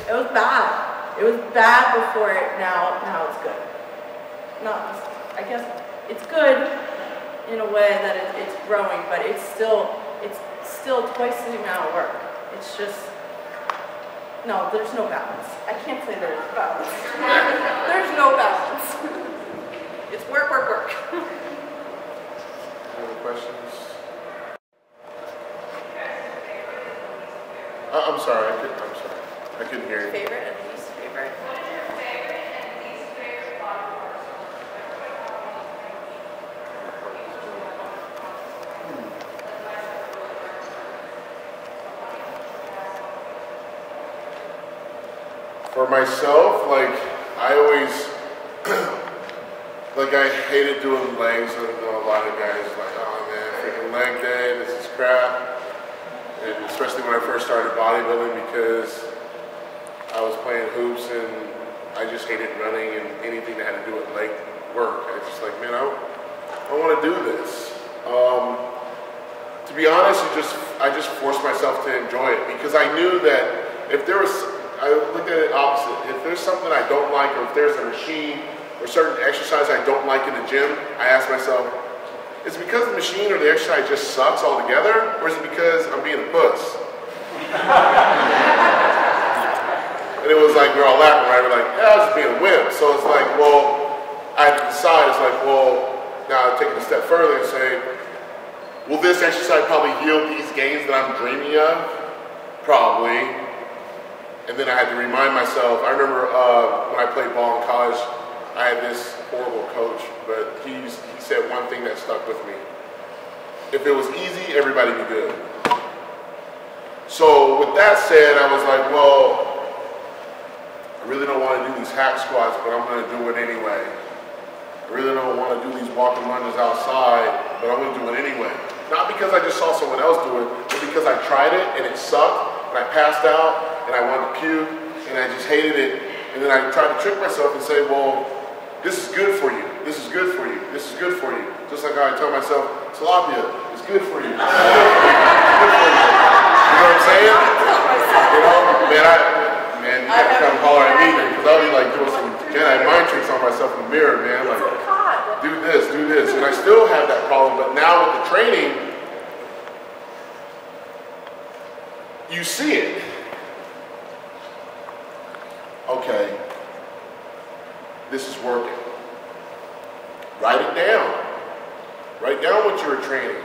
It was bad. It was bad before it. Now it's good. I guess it's good in a way that it's growing, but it's still twice the amount of work. It's just, no, there's no balance. I can't say there's balance. There's no balance. It's work, work, work. Any other questions? I'm sorry. I couldn't hear you. Favorite and least favorite? What is your favorite and least favorite body part? For myself, like, I always, like, I hated doing legs. I know a lot of guys like, oh man, freaking leg day, this is crap. And especially when I first started bodybuilding, because I was playing hoops and I just hated running and anything that had to do with leg work. I was just like, man, I want to do this. To be honest, I just forced myself to enjoy it, because I knew that if there was, I looked at it opposite. If there's something I don't like, or if there's a machine or certain exercise I don't like in the gym, I ask myself, is it because the machine or the exercise just sucks altogether, or is it because I'm being a puss? And it was like, we're all laughing, right? We're like, yeah, I was just being a wimp. So it's like, well, I had to decide. It's like, well, now taking a step further and say, will this exercise probably yield these gains that I'm dreaming of? Probably. And then I had to remind myself, I remember when I played ball in college, I had this horrible coach, but he said one thing that stuck with me. If it was easy, everybody would be good. So with that said, I was like, well, I really don't want to do these hack squats, but I'm going to do it anyway. I really don't want to do these walking lunges outside, but I'm going to do it anyway. Not because I just saw someone else do it, but because I tried it and it sucked, and I passed out, and I wanted to puke, and I just hated it. And then I tried to trick myself and say, well, this is good for you. This is good for you. This is good for you. Just like how I tell myself, tilapia is good for you. It's good for you. You know what I'm saying? You know, man, you have to come holler at me, because I'll be like doing some Jedi mind tricks on myself in the mirror, man. Like, do this, do this. And I still have that problem, but now with the training, you see it. Okay, this is working. Write it down. Write down what you were training.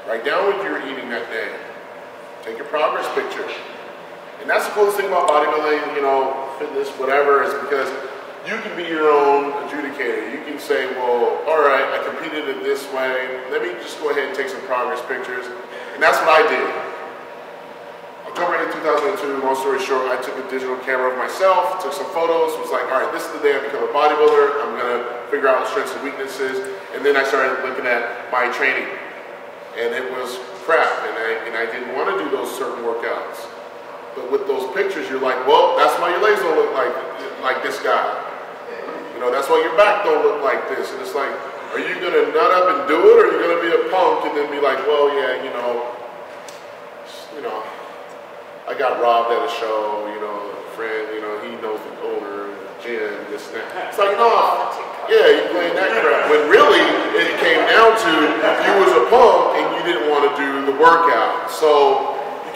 Write down what you were eating that day. Take your progress picture. And that's the coolest thing about bodybuilding, you know, fitness, whatever, is because you can be your own adjudicator. You can say, well, all right, I competed in this way. Let me just go ahead and take some progress pictures. And that's what I did. October 8, 2002, long story short, I took a digital camera of myself, took some photos, was like, all right, this is the day I become a bodybuilder. I'm going to figure out strengths and weaknesses. And then I started looking at my training. And it was crap, and I didn't want to do those certain workouts. But with those pictures, you're like, well, that's why your legs don't look like this guy. You know, that's why your back don't look like this. And it's like, are you going to nut up and do it, or are you going to be a punk and then be like, well, yeah, you know, I got robbed at a show, you know, a friend, you know, he knows the owner, gym, this and that. It's like, no, yeah, you playing that crap. When really, it came down to, you was a punk and you didn't want to do the workout. So, you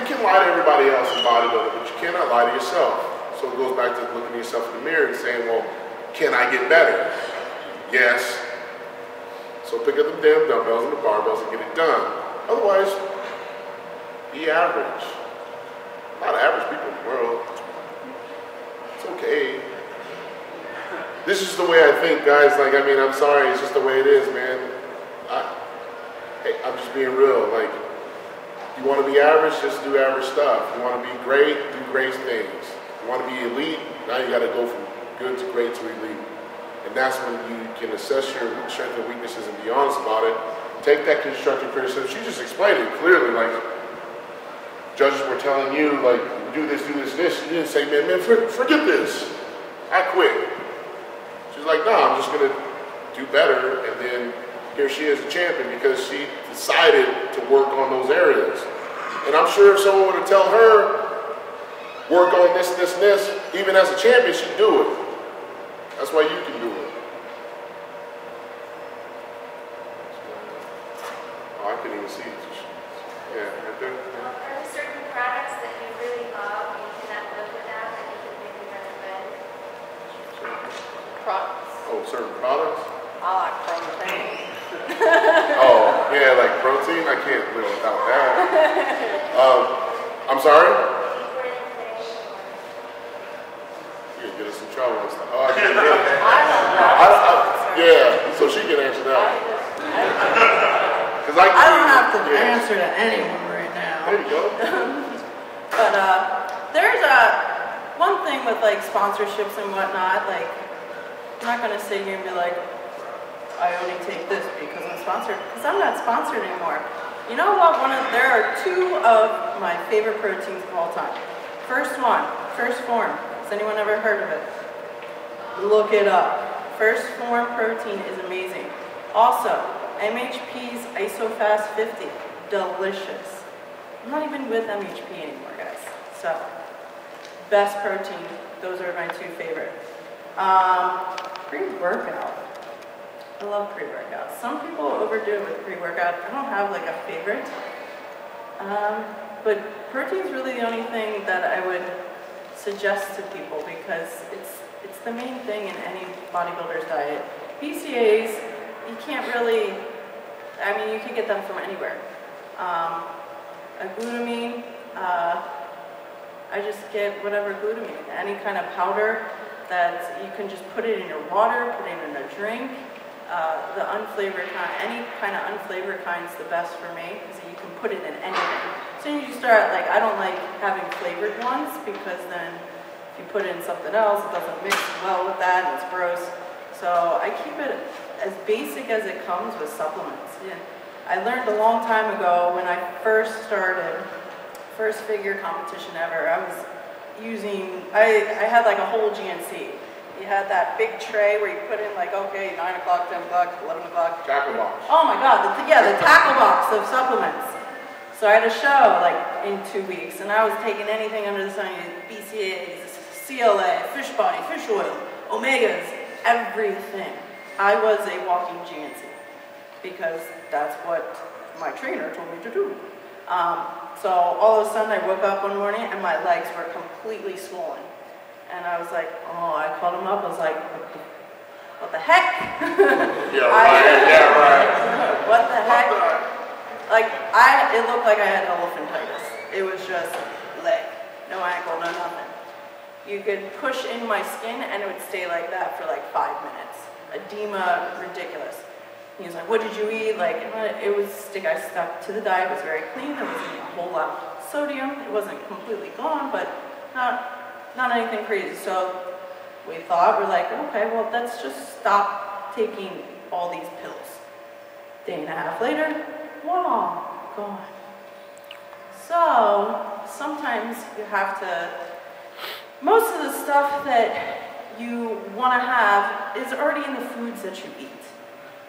can lie to everybody else in bodybuilding, but you cannot lie to yourself. So it goes back to looking at yourself in the mirror and saying, well, can I get better? Yes. So pick up the damn dumbbells and the barbells and get it done. Otherwise, be average. A lot of average people in the world. It's okay. This is the way I think, guys. Like, I mean, I'm sorry. It's just the way it is, man. I'm just being real. Like, you want to be average, just do average stuff. You want to be great, do great things. You want to be elite, now you got to go from good to great to elite. And that's when you can assess your strengths and weaknesses and be honest about it. Take that constructive criticism. She just explained it clearly. Like, judges were telling you, like, do this, this. You didn't say, man, forget this. I quit. She's like, no, I'm just going to do better. And then here she is a champion because she decided to work on those areas. And I'm sure if someone were to tell her, work on this, this, and this. Even as a champion, she do it. That's why you can do it. Oh, I couldn't even see it. Yeah, right there. Are there certain products that you really love and you cannot live without that you could maybe recommend? Products. Oh, certain products? I like protein. Oh, yeah, like protein? I can't live without that. I'm sorry? You can get us in trouble and stuff. Oh, I can't get it. Yeah, so she can answer that one. I don't have to answer to anyone right now. There you go. But there's one thing with like sponsorships and whatnot, like I'm not gonna sit here and be like, I only take this because I'm sponsored, because I'm not sponsored anymore. You know what, there are two of my favorite proteins of all time. First one, First Form. Has anyone ever heard of it? Look it up. First Form protein is amazing. Also, MHP's IsoFast 50, delicious. I'm not even with MHP anymore, guys. So, best protein, those are my two favorite. Pre-workout. I love pre-workout. Some people overdo it with pre-workout. I don't have like a favorite. But protein's really the only thing that I would suggest to people because it's the main thing in any bodybuilder's diet. BCAAs, you can't really, I mean, you can get them from anywhere. A glutamine, I just get whatever glutamine, any kind of powder that you can just put it in your water, put it in a drink. The unflavored kind, any kind of unflavored kind is the best for me because you can put it in anything. As soon as you start, like, I don't like having flavored ones because then if you put it in something else, it doesn't mix well with that and it's gross. So I keep it as basic as it comes with supplements. Yeah. I learned a long time ago when I first started, first figure competition ever, I was using, I had like a whole GNC. You had that big tray where you put in like, okay, 9 o'clock, 10 o'clock, 11 o'clock. Tackle box. Oh my God, the tackle box of supplements. So I had a show like in 2 weeks and I was taking anything under the sun, BCAAs, CLA, fish body, fish oil, omegas, everything. I was a walking GNC because that's what my trainer told me to do. So all of a sudden I woke up one morning and my legs were completely swollen. And I was like, oh, I called him up. I was like, what the heck? Yeah, right. What the heck? Like, it looked like I had elephantitis. It was just leg, no ankle, no nothing. You could push in my skin and it would stay like that for like 5 minutes. Edema, ridiculous. He was like, what did you eat? Like, it was, I stuck to the diet. It was very clean. There wasn't a whole lot of sodium. It wasn't completely gone, but not anything crazy. So we thought, we're like, okay, well, let's just stop taking all these pills. Day and a half later, wow, gone. So sometimes you have to, most of the stuff that you want to have is already in the foods that you eat.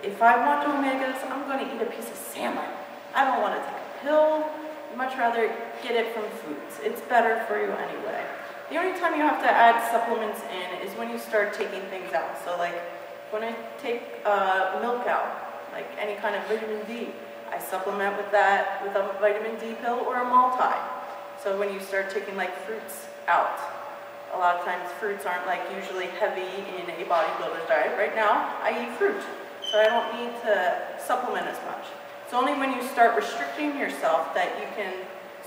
If I want omegas, I'm going to eat a piece of salmon. I don't want to take a pill. I'd much rather get it from foods. It's better for you anyway. The only time you have to add supplements in is when you start taking things out. So like when I take milk out, like any kind of vitamin D, I supplement with that with a vitamin D pill or a multi. So when you start taking like fruits out, a lot of times fruits aren't like usually heavy in a bodybuilder's diet. Right now, I eat fruit, so I don't need to supplement as much. It's only when you start restricting yourself that you can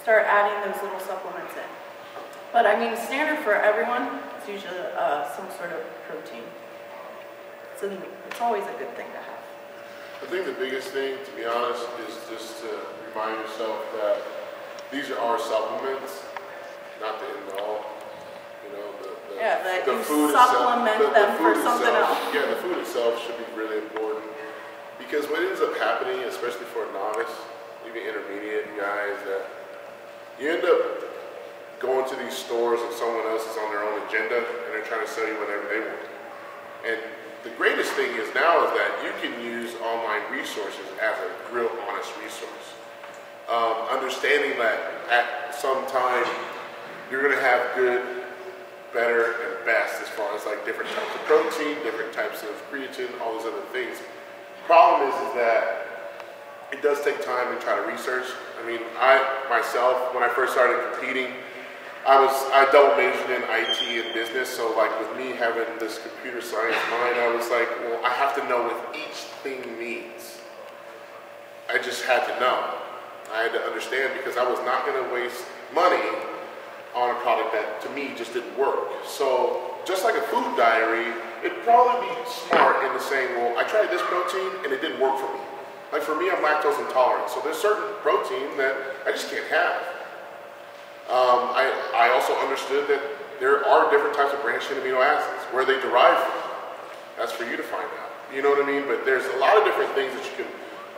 start adding those little supplements in. But I mean, standard for everyone is usually some sort of protein. So it's always a good thing to have. I think the biggest thing, to be honest, is just to remind yourself that these are our supplements, not the end all. You know, that the you food supplement itself, them for food something itself, else. Yeah, the food itself should be really important because what ends up happening, especially for a novice, even intermediate guys, that you end up going to these stores and someone else is on their own agenda and they're trying to sell you whatever they want. And the greatest thing is now is that you can use online resources as a real honest resource. Understanding that at some time you're gonna have good, better, and best as far as like different types of protein, different types of creatine, all those other things. Problem is that it does take time to try to research. I mean, I myself, when I first started competing, I double majored in IT and business, so like with me having this computer science mind, I was like, well, I have to know what each thing means. I just had to know. I had to understand because I was not going to waste money on a product that to me just didn't work. So just like a food diary, it'd probably be smart in the saying, well, I tried this protein and it didn't work for me. Like for me, I'm lactose intolerant, so there's certain protein that I just can't have. I also understood that there are different types of branched chain amino acids, where they derive from. That's for you to find out. You know what I mean? But there's a lot of different things that you can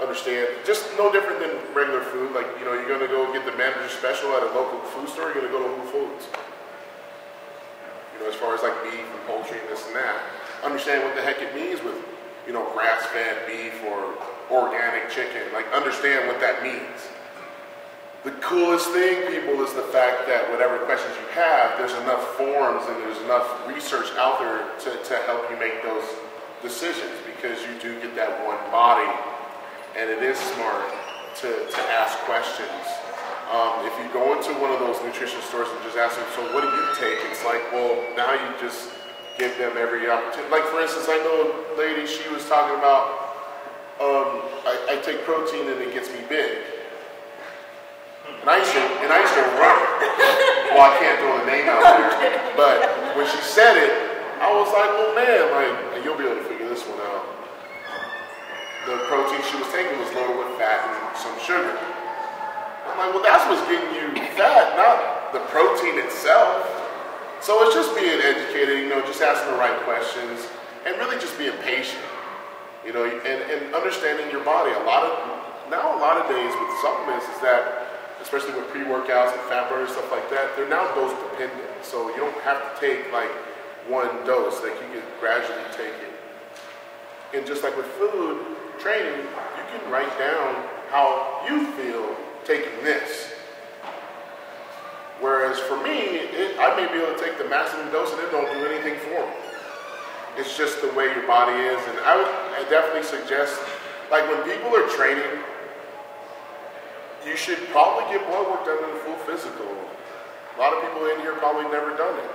understand. Just no different than regular food. Like, you know, you're going to go get the manager special at a local food store, you're going to go to Whole Foods. You know, as far as like beef and poultry and this and that. Understand what the heck it means with, you know, grass-fed beef or organic chicken. Like, understand what that means. The coolest thing, people, is the fact that whatever questions you have, there's enough forums and there's enough research out there to help you make those decisions, because you do get that one body, and it is smart to ask questions. If you go into one of those nutrition stores and just ask them, so what do you take? It's like, well, now you just give them every opportunity. Like, for instance, I know a lady, she was talking about, I take protein and it gets me big. And I used to run. Well, I can't throw the name out there. But when she said it, I was like, well, man, like, you'll be able to figure this one out. The protein she was taking was loaded with fat and some sugar. I'm like, well, that's what's getting you fat, not the protein itself. So it's just being educated, you know, just asking the right questions, and really just being patient, you know, and understanding your body. A lot of days with supplements is that, especially with pre-workouts and fat burners, stuff like that, they're now dose dependent. So you don't have to take like one dose, like you can gradually take it. And just like with food training, you can write down how you feel taking this. Whereas for me, I may be able to take the maximum dose and it don't do anything for me. It's just the way your body is. And I definitely suggest, like when people are training, you should probably get blood work done in a full physical. A lot of people in here probably never done it.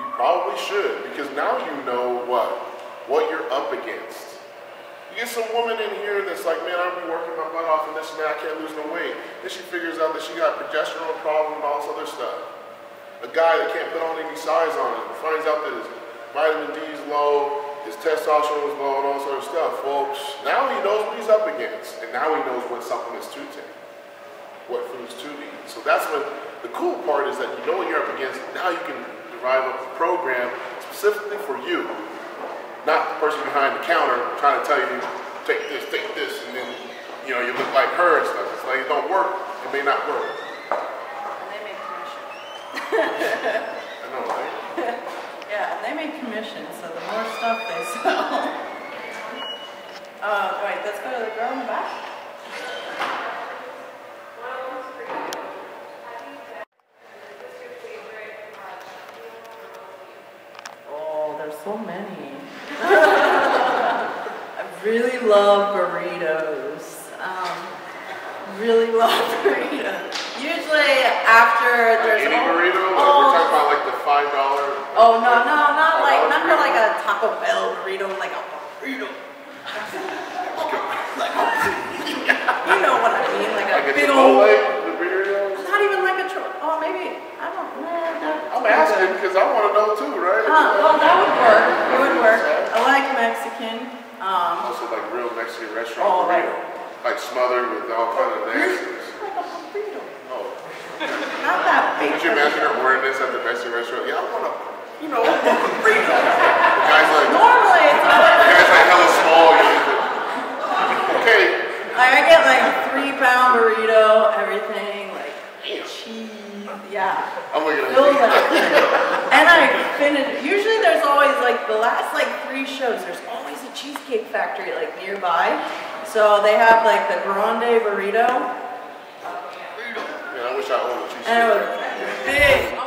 You probably should, because now you know what you're up against. You get some woman in here that's like, man, I've been working my butt off and this and that, I can't lose no weight. Then she figures out that she got a progesterone problem and all this other stuff. A guy that can't put on any size on it finds out that his vitamin D is low, his testosterone is low, and all sort of stuff. Well, now he knows what he's up against, and now he knows what supplements to take, what foods to eat. So that's when the cool part is that you know what you're up against. Now you can derive a program specifically for you, not the person behind the counter trying to tell you, take this, and then you know you look like her and stuff. It's like it don't work. It may not work. And they make commission. I know, right? Yeah, and they make commission, so the more stuff they sell. Wait, let's go to the girl in the back. Oh, there's so many. I really love burritos. Really love burritos. Usually after there's any burrito, like we're talking about like the $5. Oh no, not like a Taco Bell burrito, like a burrito. You know what I mean, like a big old. Burritos? Not even like a oh maybe I don't know. I'm asking because I want to know too, right? Well, that would work. It would work. I like Mexican. Also like real Mexican restaurant burrito, like smothered with all kinds of nastiness. Like a burrito. Oh. Not that big. Could you imagine her ordering this at the Mexican restaurant? Yeah, I want a, you know, burrito. The guy's like, normally it's the guy's like hella small. Okay. Like I get like 3-pound burrito, everything, like cheese, yeah. I'm looking at you. And I finish. Usually there's always like the last like 3 shows. There's always a Cheesecake Factory like nearby, so they have like the grande burrito. Man, I wish I owned a Cheesecake Factory. Big.